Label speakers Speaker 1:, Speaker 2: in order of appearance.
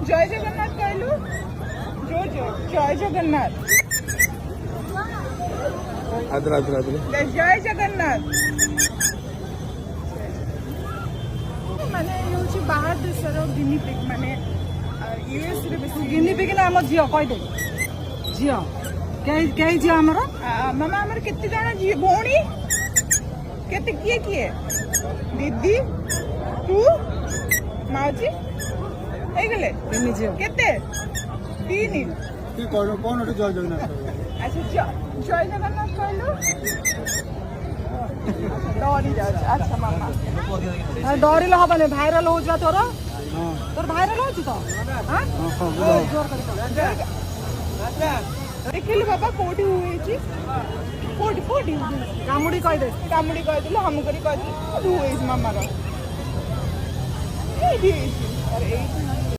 Speaker 1: जय जगन्नाथ कहलु जो जो जय जगन्नाथ
Speaker 2: आदर आदर आदर
Speaker 1: जय जगन्नाथ माने यूची बाहर देशर गिनी पिग माने यूएस रे बेसी
Speaker 3: गिनी पिग ना हम झियो कहि दे झियो कई झियो हमर
Speaker 1: मामा हमर केते जण जी भौणी केते किए किए दीदी तू माउजी हे गेले
Speaker 3: गिनी झियो
Speaker 1: केते तीन
Speaker 2: की कोन कोन जय जगन्नाथ
Speaker 1: अच्छा जय जगन्नाथ कहलु डरी जाछ अच्छा मामा
Speaker 3: डरिल हबने भाइरल हो जा तोर तोर भाइरल हो तो हां जोर कर
Speaker 1: देखिल बाबा कोठी हुई छी कोठी कोठी
Speaker 3: कामुडी कहि दे
Speaker 1: कामुडी कह दिल हम करी कह दिल हुई मामा रो ए दी अरे